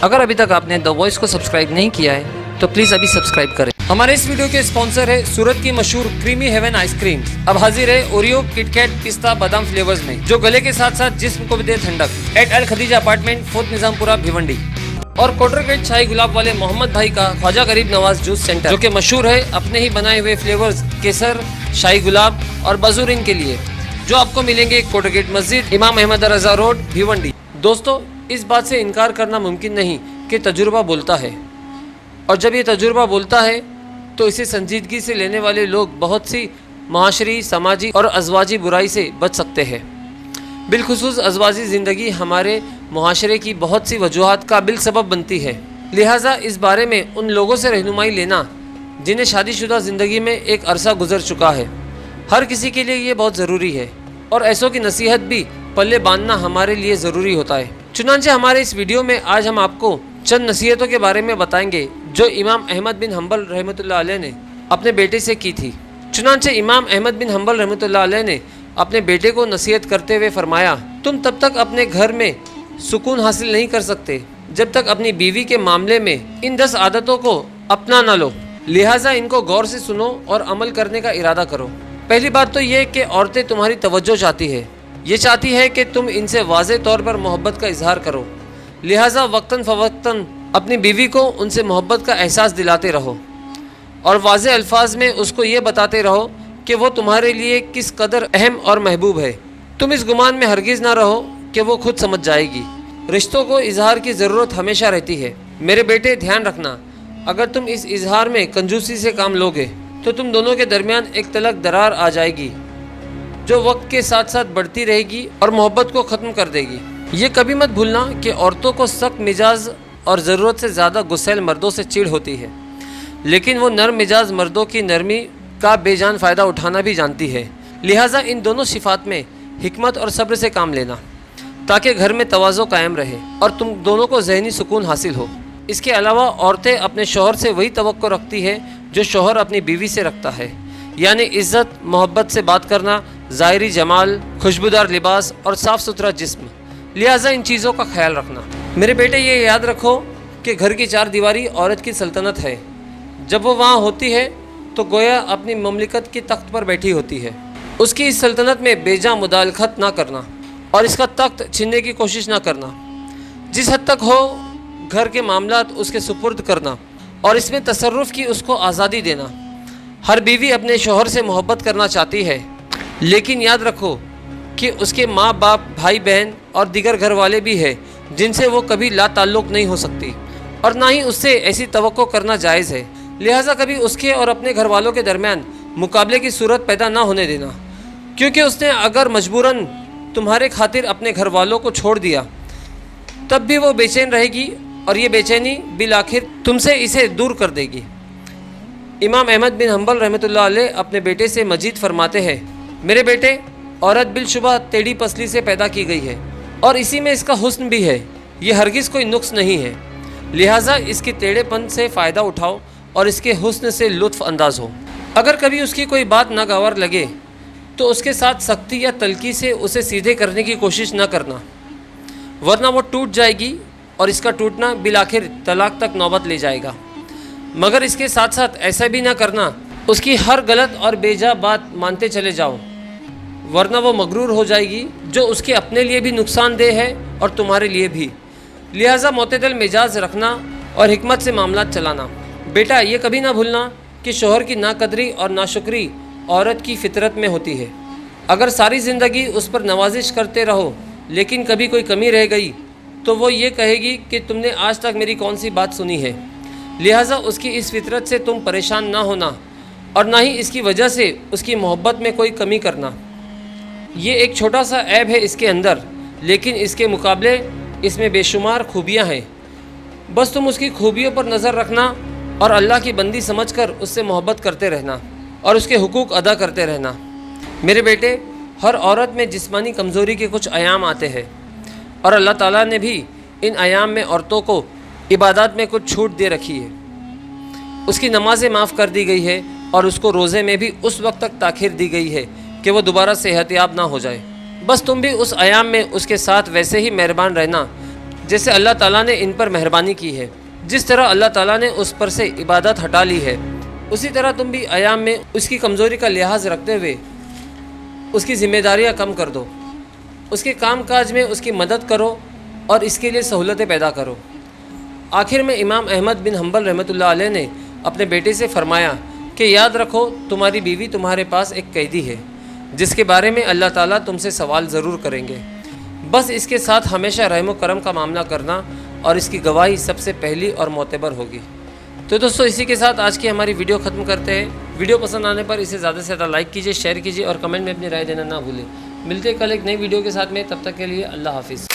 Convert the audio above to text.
अगर अभी तक आपने द वॉइस को सब्सक्राइब नहीं किया है तो प्लीज़ अभी सब्सक्राइब करें। हमारे इस वीडियो के स्पॉन्सर है सूरत की मशहूर क्रीमी हेवन आइसक्रीम। अब हाजिर है ओरियो, किटकैट, पिस्ता, बादाम फ्लेवर्स में, जो गले के साथ साथ जिस्म को भी दे ठंडक। एट अल खदीजा अपार्टमेंट, फोर्थ निजामपुरा, भिवंडी। और कोटर गेट शाही गुलाब वाले मोहम्मद भाई का ख्वाजा गरीब नवाज जूस सेंटर, जो कि मशहूर है अपने ही बनाए हुए फ्लेवर्स केसर, शाही गुलाब और बजूरिन के लिए, जो आपको मिलेंगे कोटर गेट मस्जिद, इमाम अहमद रजा रोड, भिवंडी। दोस्तों, इस बात से इनकार करना मुमकिन नहीं कि तजुर्बा बोलता है, और जब ये तजुर्बा बोलता है तो इसे संजीदगी से लेने वाले लोग बहुत सी माशरी, समाजी और अज़वाजी बुराई से बच सकते हैं। बिलखुसूस अज़वाजी ज़िंदगी हमारे मुआशरे की बहुत सी वजूहात का बिल सबब बनती है। लिहाजा इस बारे में उन लोगों से रहनुमाई लेना जिन्हें शादीशुदा ज़िंदगी में एक अरसा गुजर चुका है, हर किसी के लिए ये बहुत ज़रूरी है, और ऐसों की नसीहत भी पल्ले बांधना हमारे लिए ज़रूरी होता है। चुनांचे हमारे इस वीडियो में आज हम आपको चंद नसीहतों के बारे में बताएंगे जो इमाम अहमद बिन हम्बल रहमतुल्लाह अलैह ने अपने बेटे से की थी। चुनांचे इमाम अहमद बिन हम्बल रहमतुल्लाह अलैह ने अपने बेटे को नसीहत करते हुए फरमाया, तुम तब तक अपने घर में सुकून हासिल नहीं कर सकते जब तक अपनी बीवी के मामले में इन 10 आदतों को अपना ना लो। लिहाजा इनको गौर से सुनो और अमल करने का इरादा करो। पहली बात तो ये कि औरतें तुम्हारी तवज्जो चाहती है। ये चाहती है कि तुम इनसे वाज़े तौर पर मोहब्बत का इजहार करो। लिहाजा वक्तन फ़वक्तन अपनी बीवी को उनसे मोहब्बत का एहसास दिलाते रहो और वाज़े अल्फाज में उसको ये बताते रहो कि वो तुम्हारे लिए किस कदर अहम और महबूब है। तुम इस गुमान में हरगिज़ ना रहो कि वो खुद समझ जाएगी। रिश्तों को इजहार की ज़रूरत हमेशा रहती है। मेरे बेटे, ध्यान रखना, अगर तुम इस इजहार में कंजूसी से काम लोगे तो तुम दोनों के दरमियान एक तलक दरार आ जाएगी जो वक्त के साथ साथ बढ़ती रहेगी और मोहब्बत को ख़त्म कर देगी। ये कभी मत भूलना कि औरतों को सख्त मिजाज और ज़रूरत से ज़्यादा गुस्सैल मर्दों से चिढ़ होती है, लेकिन वो नरम मिजाज मर्दों की नरमी का बेजान फ़ायदा उठाना भी जानती है। लिहाजा इन दोनों सिफात में हिकमत और सब्र से काम लेना ताकि घर में तवाज़ो कायम रहे और तुम दोनों को ज़हनी सुकून हासिल हो। इसके अलावा औरतें अपने शौहर से वही तवक्को रखती है जो शौहर अपनी बीवी से रखता है, यानी इज़्ज़त, मोहब्बत से बात करना, ज़ाहिरी जमाल, खुशबूदार लिबास और साफ़ सुथरा जिस्म। लिहाजा इन चीज़ों का ख्याल रखना। मेरे बेटे, ये याद रखो कि घर की चार दीवारी औरत की सल्तनत है। जब वो वहाँ होती है तो गोया अपनी ममलिकत की तख्त पर बैठी होती है। उसकी इस सल्तनत में बेजा मुदाखलत ना करना और इसका तख्त छीनने की कोशिश ना करना। जिस हद तक हो घर के मामलात उसके सुपुर्द करना और इसमें तसर्रुफ़ की उसको आज़ादी देना। हर बीवी अपने शौहर से मोहब्बत करना चाहती है, लेकिन याद रखो कि उसके माँ बाप, भाई बहन और दीगर घर वाले भी हैं जिनसे वो कभी ला ताल्लुक़ नहीं हो सकती और ना ही उससे ऐसी तवक्को करना जायज़ है। लिहाजा कभी उसके और अपने घर वालों के दरमियान मुकाबले की सूरत पैदा ना होने देना, क्योंकि उसने अगर मजबूरन तुम्हारे खातिर अपने घर वालों को छोड़ दिया तब भी वो बेचैन रहेगी और ये बेचैनी बिल आखिर तुमसे इसे दूर कर देगी। इमाम अहमद बिन हम्बल रहमतुल्लाह अलैह अपने बेटे से मजीद फरमाते हैं, मेरे बेटे, औरत बिलशुबह टेढ़ी पसली से पैदा की गई है और इसी में इसका हुस्न भी है। ये हरगिज़ कोई नुक्स नहीं है। लिहाजा इसके टेढ़ेपन से फ़ायदा उठाओ और इसके हुस्न से लुत्फ़ अंदाज हो। अगर कभी उसकी कोई बात नागवार लगे तो उसके साथ सख्ती या तल्खी से उसे सीधे करने की कोशिश न करना, वरना वो टूट जाएगी और इसका टूटना बिल आखिर तलाक तक नौबत ले जाएगा। मगर इसके साथ साथ ऐसा भी ना करना उसकी हर गलत और बेजा बात मानते चले जाओ, वरना वो मगरूर हो जाएगी, जो उसके अपने लिए भी नुकसानदेह है और तुम्हारे लिए भी। लिहाजा मोतदल मिजाज रखना और हिकमत से मामलात चलाना। बेटा, ये कभी ना भूलना कि शौहर की नाकदरी और नाशुक्री औरत की फितरत में होती है। अगर सारी ज़िंदगी उस पर नवाजिश करते रहो लेकिन कभी कोई कमी रह गई तो वो ये कहेगी कि तुमने आज तक मेरी कौन सी बात सुनी है। लिहाजा उसकी इस फितरत से तुम परेशान ना होना और ना ही इसकी वजह से उसकी मोहब्बत में कोई कमी करना। ये एक छोटा सा ऐब है इसके अंदर, लेकिन इसके मुकाबले इसमें बेशुमार खूबियाँ हैं। बस तुम उसकी खूबियों पर नज़र रखना और अल्लाह की बंदी समझकर उससे मोहब्बत करते रहना और उसके हुकूक अदा करते रहना। मेरे बेटे, हर औरत में जिस्मानी कमज़ोरी के कुछ अयाम आते हैं और अल्लाह ताला ने भी इन अयाम में औरतों को इबादत में कुछ छूट दे रखी है। उसकी नमाज़ें माफ़ कर दी गई है और उसको रोज़े में भी उस वक्त तक ताख़ीर दी गई है कि वो दोबारा सेहतयाब ना हो जाए। बस तुम भी उस अयाम में उसके साथ वैसे ही मेहरबान रहना جیسے اللہ تعالیٰ نے ان پر مہربانی کی ہے، جس طرح اللہ تعالیٰ نے اس پر سے عبادت ہٹا لی ہے، اسی طرح تم بھی ایام میں اس کی کمزوری کا لحاظ رکھتے ہوئے اس کی ذمہ داریاں کم کر دو، اس کے کام کاج میں اس کی مدد کرو اور اس کے لیے سہولتیں پیدا کرو۔ آخر میں امام احمد بن حنبل رحمۃ اللہ علیہ نے اپنے بیٹے سے فرمایا کہ یاد رکھو تمہاری بیوی تمہارے پاس ایک قیدی ہے جس کے بارے میں اللہ تعالیٰ تم سے سوال ضرور کریں گے، بس اس کے ساتھ ہمیشہ رحم و کرم کا معاملہ کرنا اور اس کی گواہی سب سے پہلی اور معتبر ہوگی۔ تو دوستو اسی کے ساتھ آج کی ہماری ویڈیو ختم کرتے ہیں۔ ویڈیو پسند آنے پر اسے زیادہ سے زیادہ لائک کیجیے، شیئر کیجیے اور کمنٹ میں اپنی رائے دینا نہ بھولیں۔ ملتے ہیں کل ایک نئی ویڈیو کے ساتھ میں، تب تک کے لیے اللہ حافظ۔